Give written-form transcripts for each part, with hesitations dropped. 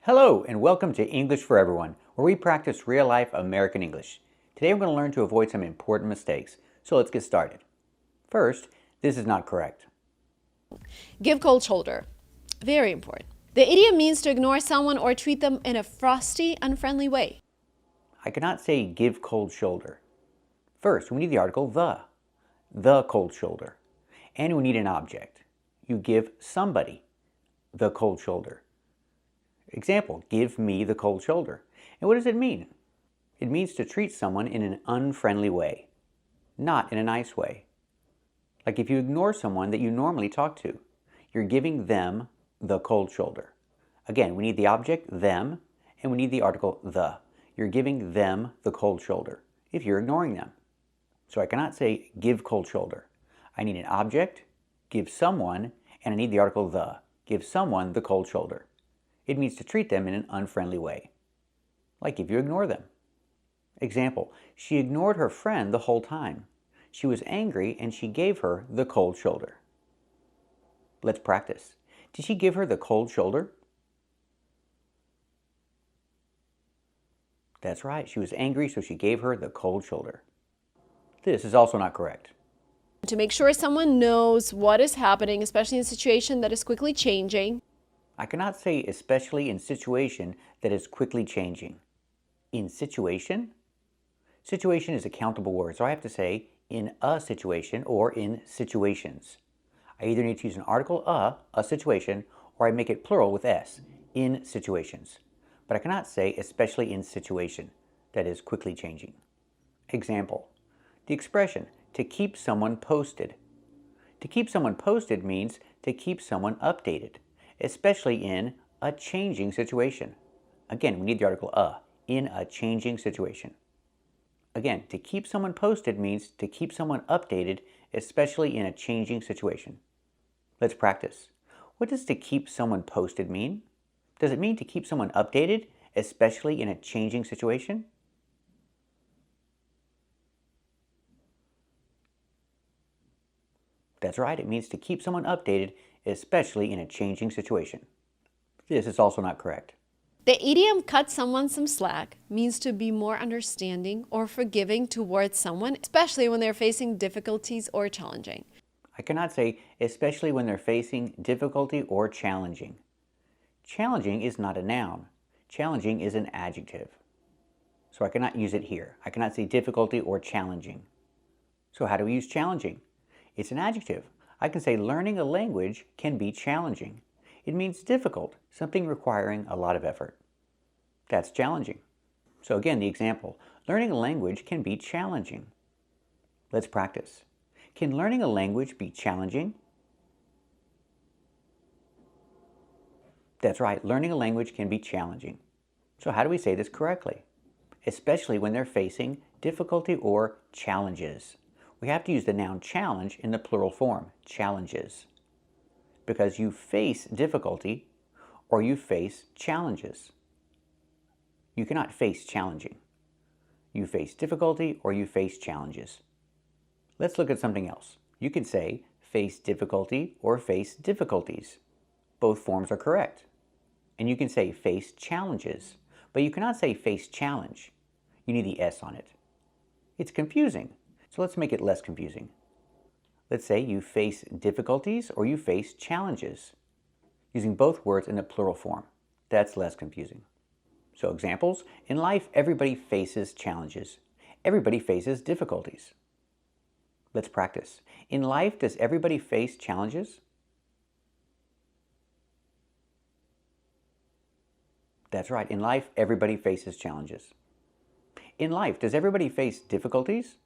Hello and welcome to English for Everyone, where we practice real-life American English. Today we're going to learn to avoid some important mistakes, so let's get started. First, this is not correct. Give cold shoulder. Very important. The idiom means to ignore someone or treat them in a frosty, unfriendly way. I cannot say give cold shoulder. First, we need the article the cold shoulder. And we need an object. You give somebody the cold shoulder. Example, give me the cold shoulder. And what does it mean? It means to treat someone in an unfriendly way, not in a nice way. Like if you ignore someone that you normally talk to, you're giving them the cold shoulder. Again, we need the object, them, and we need the article, the. You're giving them the cold shoulder if you're ignoring them. So I cannot say give cold shoulder. I need an object, give someone, and I need the article, the. Give someone the cold shoulder. It means to treat them in an unfriendly way, like if you ignore them. Example, she ignored her friend the whole time. She was angry and she gave her the cold shoulder. Let's practice. Did she give her the cold shoulder? That's right, she was angry, so she gave her the cold shoulder. This is also not correct. To make sure someone knows what is happening, especially in a situation that is quickly changing. I cannot say especially in situation that is quickly changing. In situation? Situation is a countable word, so I have to say in a situation or in situations. I either need to use an article a situation, or I make it plural with s, in situations. But I cannot say especially in situation that is quickly changing. Example, the expression to keep someone posted. To keep someone posted means to keep someone updated, especially in a changing situation. Again, we need the article in a changing situation. Again, to keep someone posted means to keep someone updated, especially in a changing situation. Let's practice. What does to keep someone posted mean? Does it mean to keep someone updated, especially in a changing situation? That's right, it means to keep someone updated, especially in a changing situation. This is also not correct. The idiom cut someone some slack means to be more understanding or forgiving towards someone, especially when they're facing difficulties or challenging. I cannot say especially when they're facing difficulty or challenging. Challenging is not a noun. Challenging is an adjective. So I cannot use it here. I cannot say difficulty or challenging. So how do we use challenging? It's an adjective. I can say learning a language can be challenging. It means difficult, something requiring a lot of effort. That's challenging. So again, the example, learning a language can be challenging. Let's practice. Can learning a language be challenging? That's right, learning a language can be challenging. So how do we say this correctly? Especially when they're facing difficulty or challenges. We have to use the noun challenge in the plural form, challenges, because you face difficulty or you face challenges. You cannot face challenging. You face difficulty or you face challenges. Let's look at something else. You can say face difficulty or face difficulties. Both forms are correct. And you can say face challenges, but you cannot say face challenge. You need the S on it. It's confusing. So let's make it less confusing. Let's say you face difficulties or you face challenges, using both words in the plural form. That's less confusing. So examples, in life everybody faces challenges. Everybody faces difficulties. Let's practice. In life, does everybody face challenges? That's right, in life everybody faces challenges. In life, does everybody face difficulties?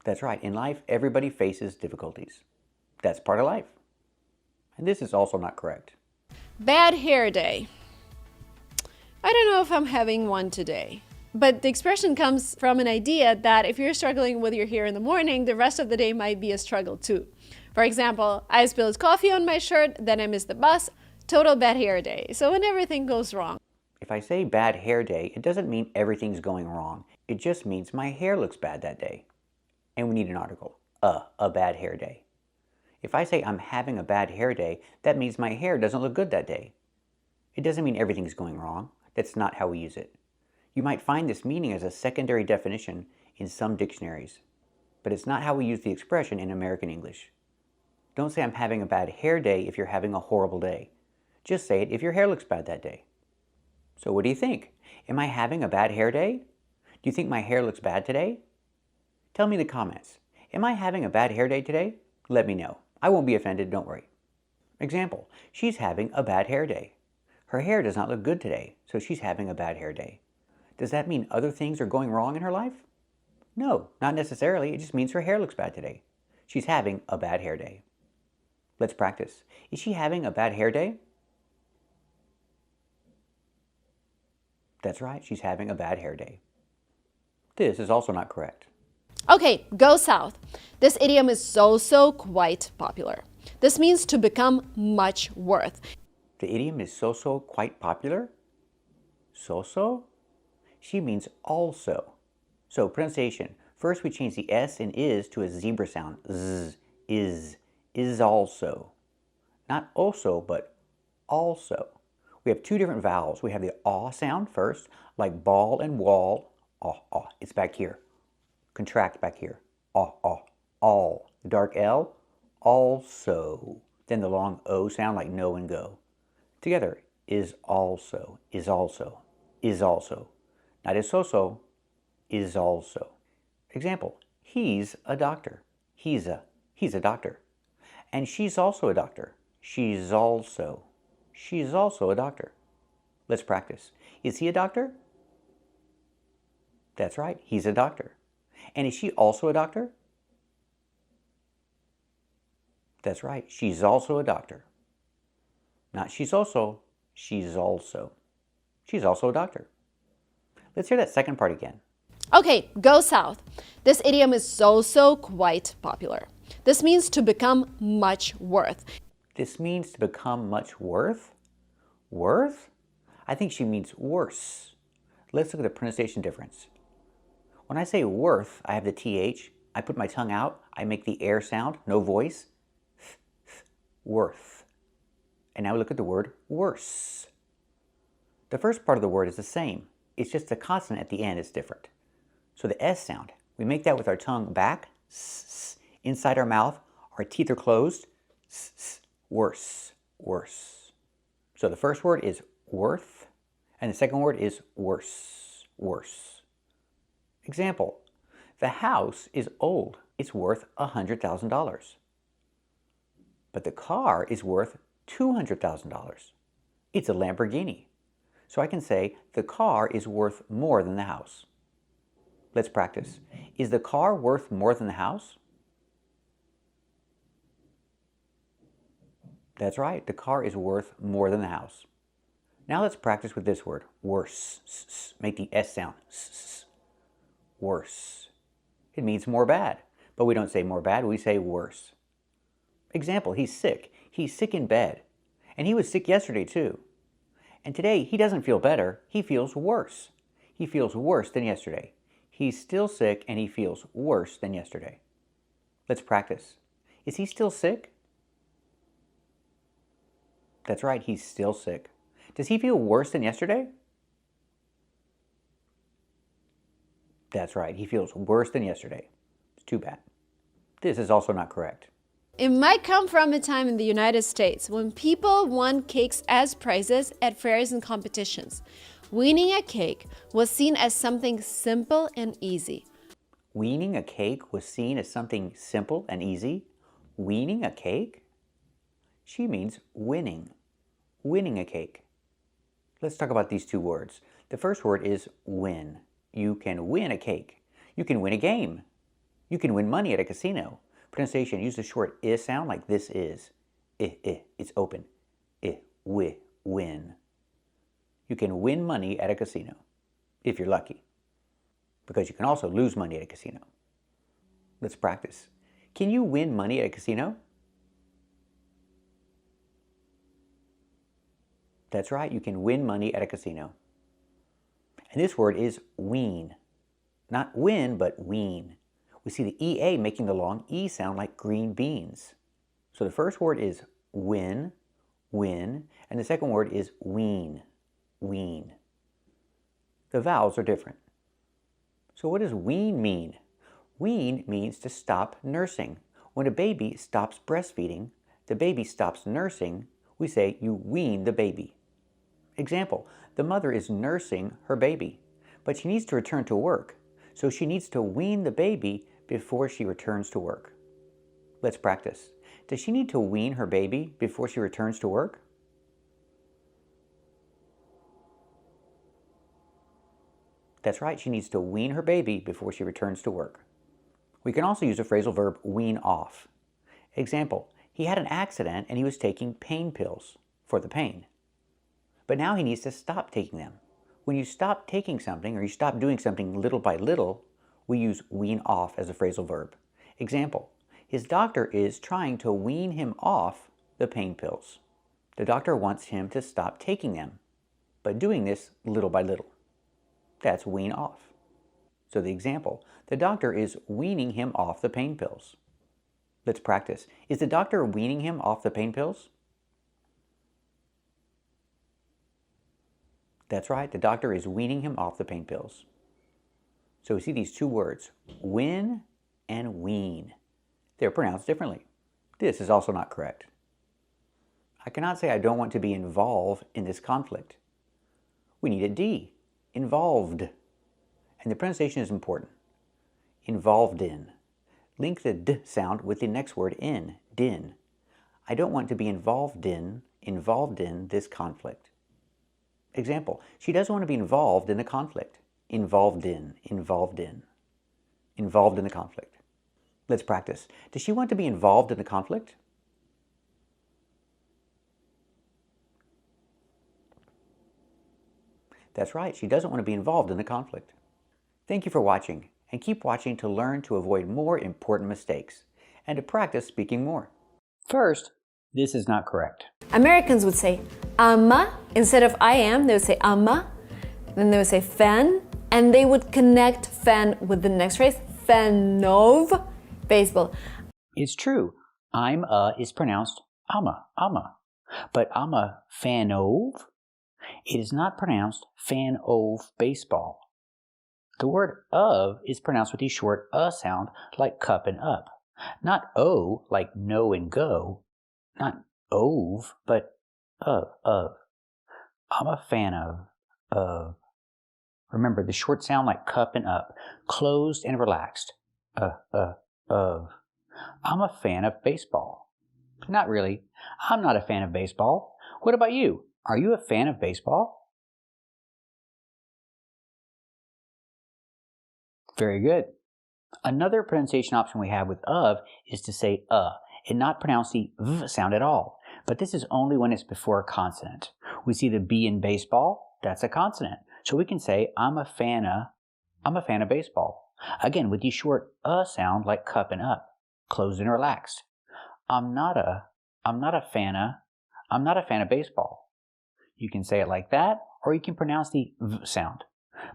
That's right, in life, everybody faces difficulties. That's part of life. And this is also not correct. Bad hair day. I don't know if I'm having one today. But the expression comes from an idea that if you're struggling with your hair in the morning, the rest of the day might be a struggle too. For example, I spilled coffee on my shirt, then I missed the bus, total bad hair day. So when everything goes wrong. If I say bad hair day, it doesn't mean everything's going wrong. It just means my hair looks bad that day. And we need an article, a bad hair day. If I say I'm having a bad hair day, that means my hair doesn't look good that day. It doesn't mean everything's going wrong. That's not how we use it. You might find this meaning as a secondary definition in some dictionaries, but it's not how we use the expression in American English. Don't say I'm having a bad hair day if you're having a horrible day. Just say it if your hair looks bad that day. So what do you think? Am I having a bad hair day? Do you think my hair looks bad today? Tell me in the comments. Am I having a bad hair day today? Let me know. I won't be offended, don't worry. Example, she's having a bad hair day. Her hair does not look good today, so she's having a bad hair day. Does that mean other things are going wrong in her life? No, not necessarily. It just means her hair looks bad today. She's having a bad hair day. Let's practice. Is she having a bad hair day? That's right, she's having a bad hair day. This is also not correct. Okay, go south. This idiom is so quite popular. This means to become much worth. The idiom is so quite popular? So? She means also. So pronunciation. First we change the S in is to a zebra sound. Z, is also. Not also, but also. We have two different vowels. We have the aw sound first, like ball and wall. Aw. It's back here. Contract back here. Aw. All. The dark L. Also. Then the long O sound like no and go. Together. Is also. Not is so. Is also. Example. He's a doctor. He's a doctor. And she's also a doctor. She's also a doctor. Let's practice. Is he a doctor? That's right, he's a doctor. And is she also a doctor? That's right, she's also a doctor. Not she's also. She's also a doctor. Let's hear that second part again. Okay, go south. This idiom is so quite popular. This means to become much worth. This means to become much worth? Worth? I think she means worse. Let's look at the pronunciation difference. When I say worth, I have the TH. I put my tongue out. I make the air sound, no voice. Worth. And now we look at the word worse. The first part of the word is the same. It's just the consonant at the end is different. So the S sound, we make that with our tongue back, inside our mouth. Our teeth are closed. Worse. So the first word is worth, and the second word is worse. Example, the house is old. It's worth $100,000. But the car is worth $200,000. It's a Lamborghini. So I can say the car is worth more than the house. Let's practice. Is the car worth more than the house? That's right, the car is worth more than the house. Now let's practice with this word, worse. Make the S sound. Worse. It means more bad, but we don't say more bad, we say worse. Example, he's sick. He's sick in bed. And he was sick yesterday too. And today he doesn't feel better, he feels worse. He feels worse than yesterday. He's still sick and he feels worse than yesterday. Let's practice. Is he still sick? That's right, he's still sick. Does he feel worse than yesterday? That's right, he feels worse than yesterday. It's too bad. This is also not correct. It might come from a time in the United States when people won cakes as prizes at fairs and competitions. Weaning a cake was seen as something simple and easy. Weaning a cake was seen as something simple and easy? Weaning a cake? She means winning. Winning a cake. Let's talk about these two words. The first word is win. You can win a cake. You can win a game. You can win money at a casino. Pronunciation, use the short I sound like this is. It's open. Win. You can win money at a casino, if you're lucky. Because you can also lose money at a casino. Let's practice. Can you win money at a casino? That's right, you can win money at a casino. And this word is wean. Not win, but wean. We see the EA making the long E sound like green beans. So the first word is win, and the second word is wean, wean. The vowels are different. So what does wean mean? Wean means to stop nursing. When a baby stops breastfeeding, the baby stops nursing, we say you wean the baby. Example, the mother is nursing her baby, but she needs to return to work, so she needs to wean the baby before she returns to work. Let's practice. Does she need to wean her baby before she returns to work? That's right, she needs to wean her baby before she returns to work. We can also use the phrasal verb wean off. Example, he had an accident and he was taking pain pills for the pain. But now he needs to stop taking them. When you stop taking something or you stop doing something little by little, we use wean off as a phrasal verb. Example, his doctor is trying to wean him off the pain pills. The doctor wants him to stop taking them, but doing this little by little. That's wean off. So the example, the doctor is weaning him off the pain pills. Let's practice. Is the doctor weaning him off the pain pills? That's right, the doctor is weaning him off the pain pills. So we see these two words, win and wean. They're pronounced differently. This is also not correct. I cannot say I don't want to be involved in this conflict. We need a D, involved. And the pronunciation is important. Involved in. Link the D sound with the next word in, din. I don't want to be involved in this conflict. Example, she doesn't want to be involved in a conflict. Involved in the conflict. Let's practice. Does she want to be involved in a conflict? That's right, she doesn't want to be involved in a conflict. Thank you for watching, and keep watching to learn to avoid more important mistakes and to practice speaking more. First, this is not correct. Americans would say ama instead of I am. They would say ama, then they would say fan, and they would connect fan with the next phrase, fan of baseball. It's true. I'm is pronounced ama. But I'm a fan of. It is not pronounced fan of baseball. The word of is pronounced with the short sound like cup and up. Not o like no and go. Not of, but of. I'm a fan of. Remember the short sound like cup and up, closed and relaxed. Of. I'm a fan of baseball. Not really. I'm not a fan of baseball. What about you? Are you a fan of baseball? Very good. Another pronunciation option we have with of is to say and not pronounce the v sound at all. But this is only when it's before a consonant. We see the B in baseball, that's a consonant. So we can say I'm a fan of baseball. Again, with the short sound like cup and up, closed and relaxed. I'm not a fan of baseball. You can say it like that, or you can pronounce the v sound.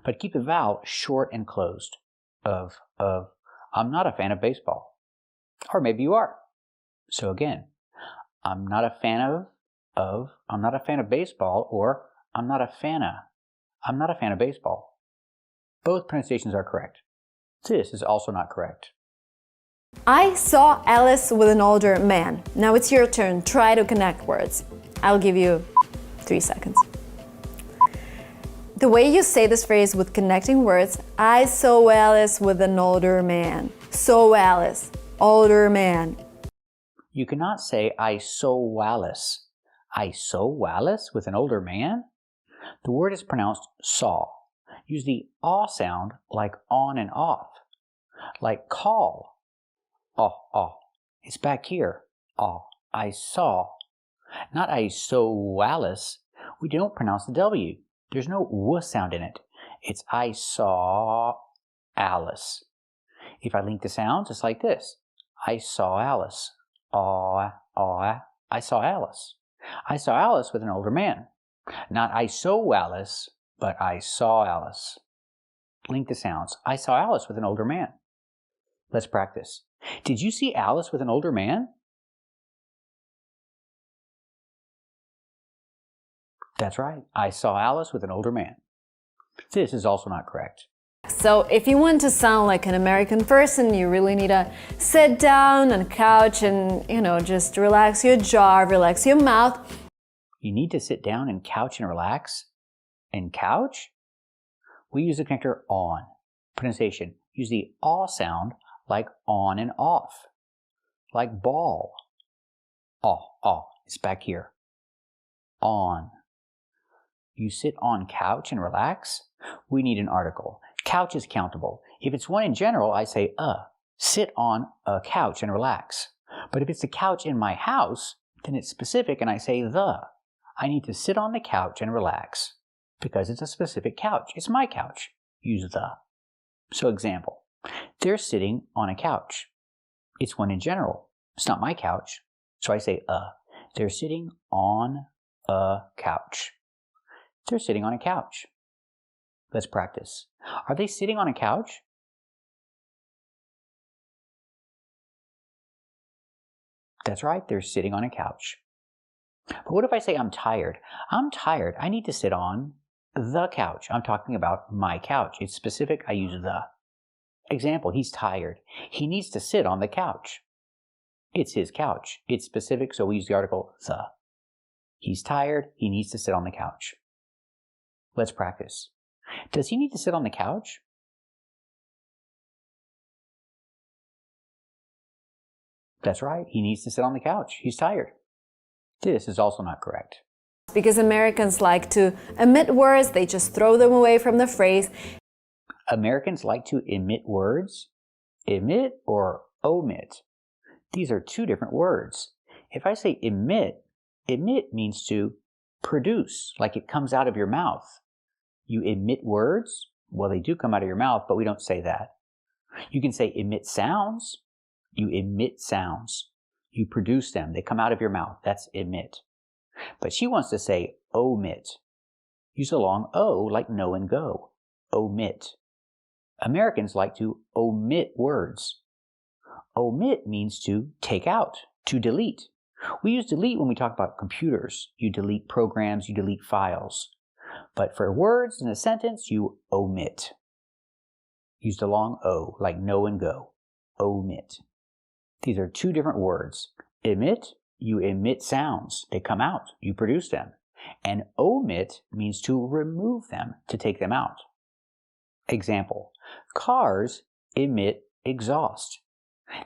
But keep the vowel short and closed. Of. I'm not a fan of baseball. Or maybe you are. So again, I'm not a fan of, I'm not a fan of baseball, or I'm not a fan of baseball. Both pronunciations are correct. This is also not correct. I saw Alice with an older man. Now it's your turn. Try to connect words. I'll give you 3 seconds. The way you say this phrase with connecting words, I saw Alice with an older man. Saw Alice, older man. You cannot say I saw Alice. I saw Alice with an older man? The word is pronounced saw. Use the aw sound like on and off. Like call. Oh. It's back here. Oh, I saw. Not I saw Alice. We don't pronounce the W. There's no w sound in it. It's I saw Alice. If I link the sounds, it's like this. I saw Alice. I saw Alice. I saw Alice with an older man. Not I saw Alice, but I saw Alice. Link the sounds. I saw Alice with an older man. Let's practice. Did you see Alice with an older man? That's right. I saw Alice with an older man. This is also not correct. So if you want to sound like an American person, you really need to sit down on a couch and, just relax your jaw, relax your mouth. You need to sit down and couch and relax? And couch? We use the connector on. Pronunciation. Use the aw sound like on and off. Like ball. Aw. It's back here. On. You sit on couch and relax? We need an article. Couch is countable. If it's one in general, I say sit on a couch and relax. But if it's the couch in my house, then it's specific and I say the. I need to sit on the couch and relax. Because it's a specific couch. It's my couch. Use the. So example, they're sitting on a couch. It's one in general. It's not my couch. So I say They're sitting on a couch. They're sitting on a couch. Let's practice. Are they sitting on a couch? That's right, they're sitting on a couch. But what if I say I'm tired? I'm tired. I need to sit on the couch. I'm talking about my couch. It's specific. I use the. Example, he's tired. He needs to sit on the couch. It's his couch. It's specific, so we use the article the. He's tired. He needs to sit on the couch. Let's practice. Does he need to sit on the couch? That's right. He needs to sit on the couch. He's tired. This is also not correct. Because Americans like to omit words, they just throw them away from the phrase. Americans like to emit words? Emit or omit? These are two different words. If I say emit, emit means to produce, like it comes out of your mouth. You emit words? Well, they do come out of your mouth, but we don't say that. You can say emit sounds. You emit sounds. You produce them. They come out of your mouth. That's emit. But she wants to say omit. Use a long O like no and go. Omit. Americans like to omit words. Omit means to take out, to delete. We use delete when we talk about computers. You delete programs, you delete files. But for words in a sentence, you omit. Use the long O like no and go. Omit. These are two different words. Emit, you emit sounds. They come out. You produce them. And omit means to remove them, to take them out. Example, cars emit exhaust.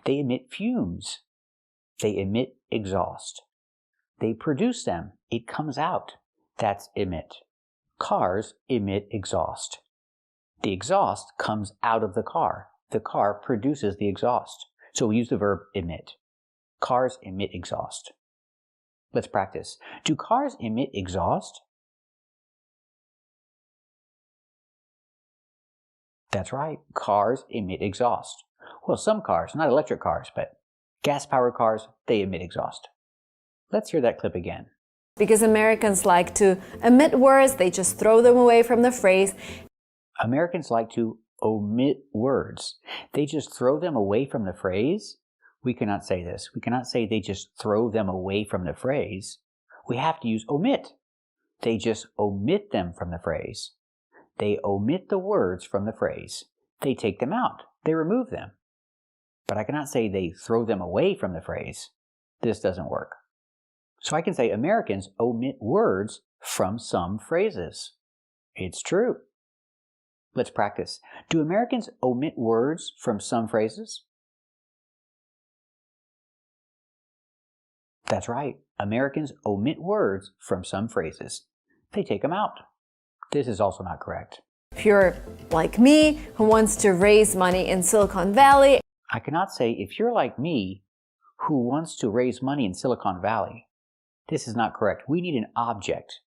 They emit fumes. They emit exhaust. They produce them. It comes out. That's emit. Cars emit exhaust. The exhaust comes out of the car. The car produces the exhaust. So we use the verb emit. Cars emit exhaust. Let's practice. Do cars emit exhaust? That's right. Cars emit exhaust. Well, some cars, not electric cars, but gas-powered cars, they emit exhaust. Let's hear that clip again. Because Americans like to omit words, they just throw them away from the phrase. Americans like to omit words. They just throw them away from the phrase. We cannot say this. We cannot say they just throw them away from the phrase. We have to use omit. They just omit them from the phrase. They omit the words from the phrase. They take them out. They remove them. But I cannot say they throw them away from the phrase. This doesn't work. So I can say Americans omit words from some phrases. It's true. Let's practice. Do Americans omit words from some phrases? That's right. Americans omit words from some phrases. They take them out. This is also not correct. If you're like me, who wants to raise money in Silicon Valley, I cannot say if you're like me, who wants to raise money in Silicon Valley. This is not correct. We need an object.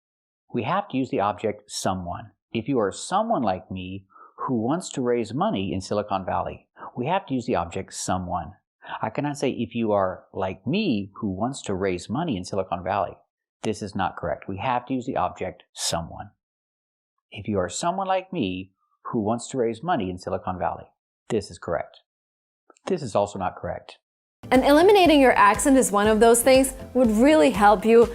We have to use the object someone. If you are someone like me who wants to raise money in Silicon Valley, we have to use the object someone. I cannot say if you are like me who wants to raise money in Silicon Valley. This is not correct. We have to use the object someone. If you are someone like me who wants to raise money in Silicon Valley, this is correct. This is also not correct. and eliminating your accent is one of those things, would really help you.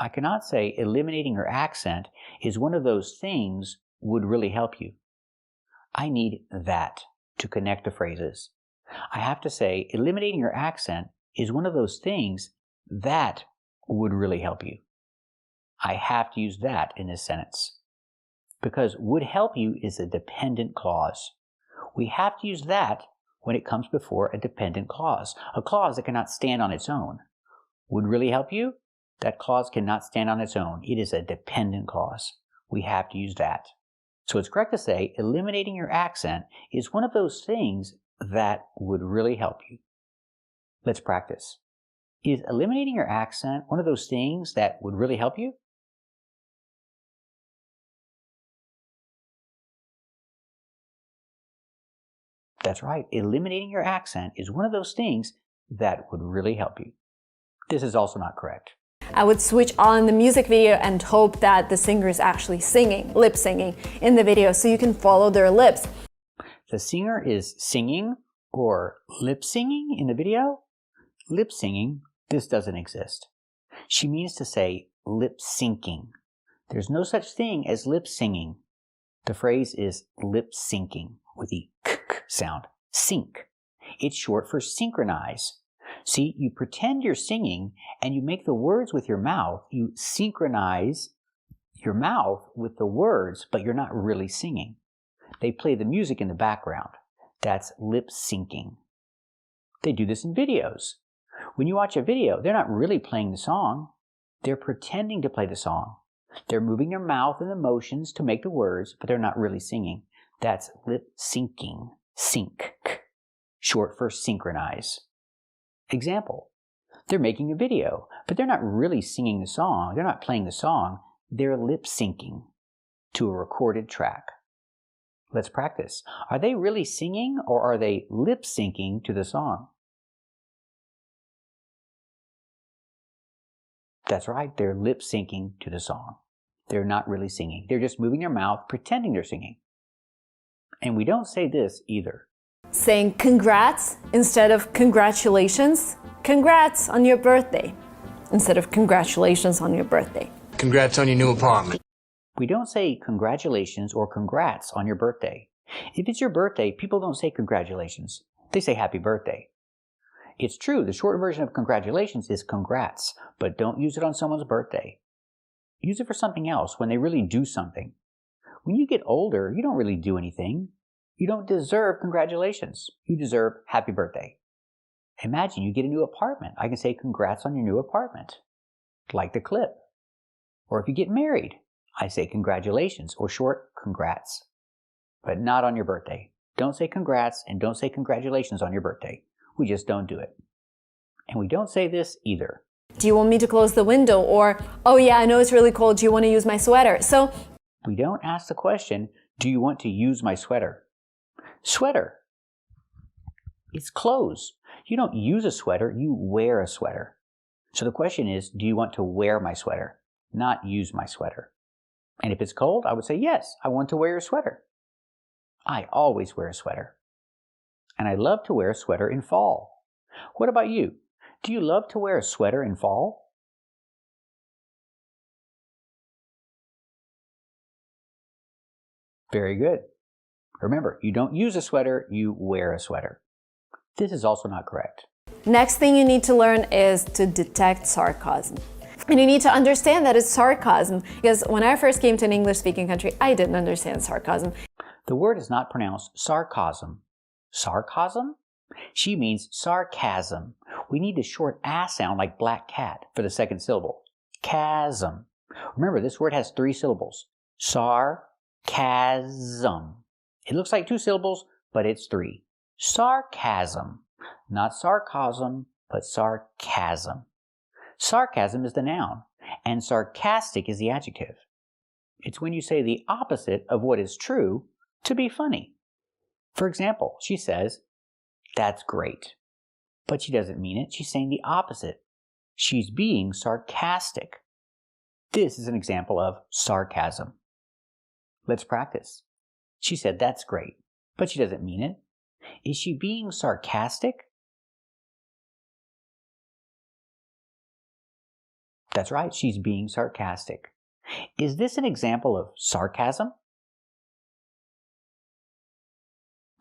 I cannot say eliminating your accent is one of those things would really help you. I need that to connect the phrases. I have to say eliminating your accent is one of those things that would really help you. I have to use that in this sentence. Because would help you is a dependent clause. We have to use that when it comes before a dependent clause, a clause that cannot stand on its own. Would really help you? That clause cannot stand on its own. It is a dependent clause. We have to use that. So it's correct to say eliminating your accent is one of those things that would really help you. Let's practice. Is eliminating your accent one of those things that would really help you? That's right. Eliminating your accent is one of those things that would really help you. This is also not correct. I would switch on the music video and hope that the singer is actually singing, lip singing in the video so you can follow their lips. The singer is singing or lip singing in the video? Lip singing, this doesn't exist. She means to say lip syncing. There's no such thing as lip singing. The phrase is lip syncing with the k sound. Sync. It's short for synchronize. See, you pretend you're singing and you make the words with your mouth. You synchronize your mouth with the words, but you're not really singing. They play the music in the background. That's lip syncing. They do this in videos. When you watch a video, they're not really playing the song. They're pretending to play the song. They're moving their mouth and the motions to make the words, but they're not really singing. That's lip syncing. Sync. Short for synchronize. Example. They're making a video, but they're not really singing the song. They're not playing the song. They're lip syncing to a recorded track. Let's practice. Are they really singing or are they lip syncing to the song? That's right, they're lip syncing to the song. They're not really singing. They're just moving their mouth, pretending they're singing. And we don't say this either. Saying congrats instead of congratulations. Congrats on your birthday instead of congratulations on your birthday. Congrats on your new apartment. We don't say congratulations or congrats on your birthday. If it's your birthday, people don't say congratulations. They say happy birthday. It's true, the short version of congratulations is congrats, but don't use it on someone's birthday. Use it for something else when they really do something. When you get older, you don't really do anything. You don't deserve congratulations. You deserve happy birthday. Imagine you get a new apartment. I can say congrats on your new apartment, like the clip. Or if you get married, I say congratulations, or short, congrats. But not on your birthday. Don't say congrats and don't say congratulations on your birthday. We just don't do it. And we don't say this either. Do you want me to close the window? Or, oh yeah, I know it's really cold. Do you want to use my sweater? So we don't ask the question, do you want to use my sweater? Sweater. It's clothes. You don't use a sweater, you wear a sweater. So the question is, do you want to wear my sweater, not use my sweater? And if it's cold, I would say, yes, I want to wear your sweater. I always wear a sweater. And I love to wear a sweater in fall. What about you? Do you love to wear a sweater in fall? Very good. Remember, you don't use a sweater, you wear a sweater. This is also not correct. next thing you need to learn is to detect sarcasm. And you need to understand that it's sarcasm, because when I first came to an English-speaking country, I didn't understand sarcasm. The word is not pronounced sarcasm. Sarcasm? She means sarcasm. We need the short ass sound like black cat for the second syllable. Chasm. Remember, this word has 3 syllables. Sarcasm. It looks like 2 syllables, but it's 3. Sarcasm. Not sarcasm, but sarcasm. Sarcasm is the noun, and sarcastic is the adjective. It's when you say the opposite of what is true to be funny. For example, she says, "That's great." But she doesn't mean it. She's saying the opposite. She's being sarcastic. This is an example of sarcasm. Let's practice. She said, "That's great," but she doesn't mean it. Is she being sarcastic? That's right, she's being sarcastic. Is this an example of sarcasm?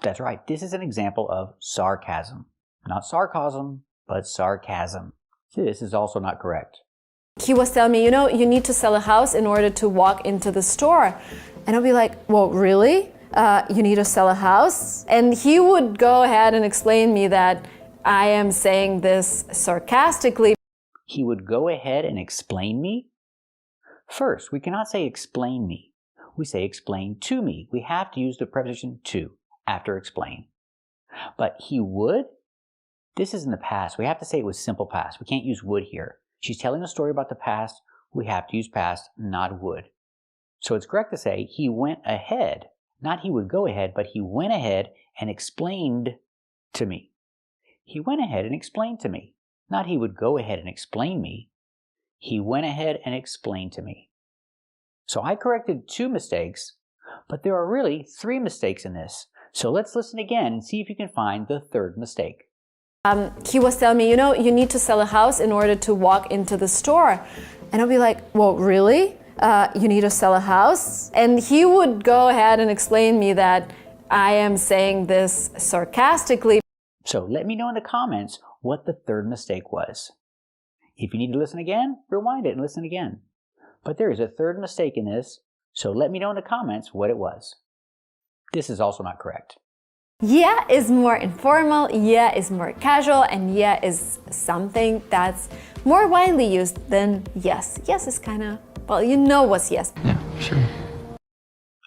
That's right, this is an example of sarcasm. Not sarcasm, but sarcasm. This is also not correct. He was telling me, you need to sell a house in order to walk into the store. And I'll be like, well, really? You need to sell a house? And he would go ahead and explain me that I am saying this sarcastically. He would go ahead and explain me? First, we cannot say explain me. We say explain to me. We have to use the preposition to after explain. But he would? This is in the past. We have to say it was simple past. We can't use would here. She's telling a story about the past. We have to use past, not would. So it's correct to say he went ahead. Not he would go ahead, but he went ahead and explained to me. He went ahead and explained to me. Not he would go ahead and explain me. He went ahead and explained to me. So I corrected 2 mistakes, but there are really 3 mistakes in this. So let's listen again and see if you can find the 3rd mistake. He was telling me, you need to sell a house in order to walk into the store. And I'll be like, well, really? You need to sell a house? And he would go ahead and explain me that I am saying this sarcastically. So let me know in the comments what the 3rd mistake was. If you need to listen again, rewind it and listen again. But there is a 3rd mistake in this, so let me know in the comments what it was. This is also not correct. Yeah is more informal, yeah is more casual, and yeah is something that's more widely used than yes. Yes is kind of, well, you know what's yes. Yeah, sure.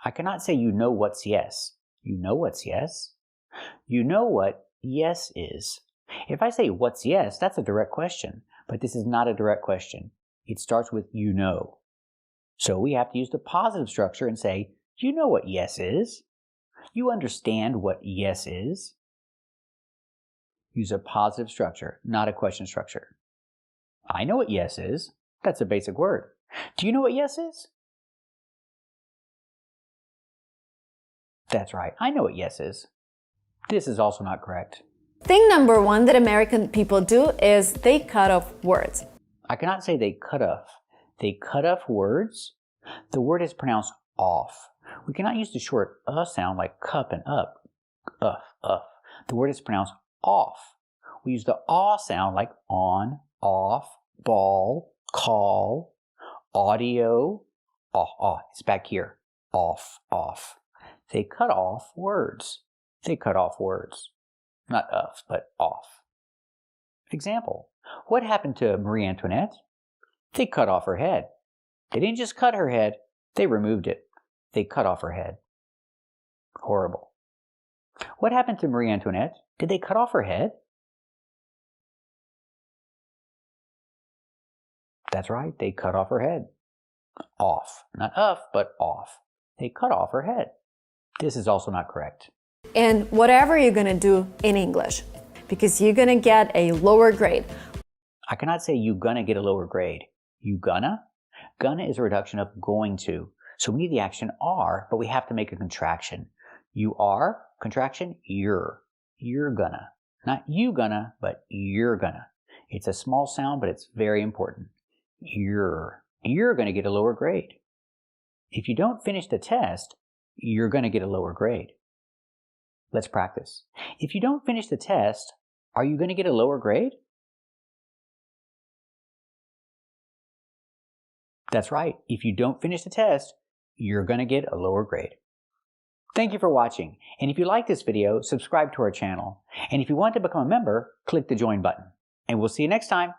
I cannot say you know what's yes. You know what's yes? You know what yes is. If I say what's yes, that's a direct question, but this is not a direct question. It starts with you know. So we have to use the positive structure and say, you know what yes is. You understand what yes is. Use a positive structure, not a question structure. I know what yes is. That's a basic word. Do you know what yes is? That's right, I know what yes is. This is also not correct. Thing number 1 that American people do is they cut off words. I cannot say they cut off. They cut off words. The word is pronounced off. We cannot use the short sound like cup and up. The word is pronounced off. We use the sound like on, off, ball, call, audio. It's back here. Off. They cut off words. They cut off words. Not of, but off. Example. What happened to Marie Antoinette? They cut off her head. They didn't just cut her head, they removed it. They cut off her head. Horrible. What happened to Marie Antoinette? Did they cut off her head? That's right, they cut off her head. Off. Not of, but off. They cut off her head. This is also not correct. And whatever you're going to do in English, because you're going to get a lower grade. I cannot say you gonna get a lower grade. You gonna? Gonna is a reduction of going to. So we need the action are, but we have to make a contraction. You are, contraction, you're. You're gonna. Not you gonna, but you're gonna. It's a small sound, but it's very important. You're gonna get a lower grade. If you don't finish the test, you're gonna get a lower grade. Let's practice. If you don't finish the test, are you gonna get a lower grade? That's right. If you don't finish the test, you're going to get a lower grade. Thank you for watching. And if you like this video, subscribe to our channel. And if you want to become a member, click the join button. And we'll see you next time.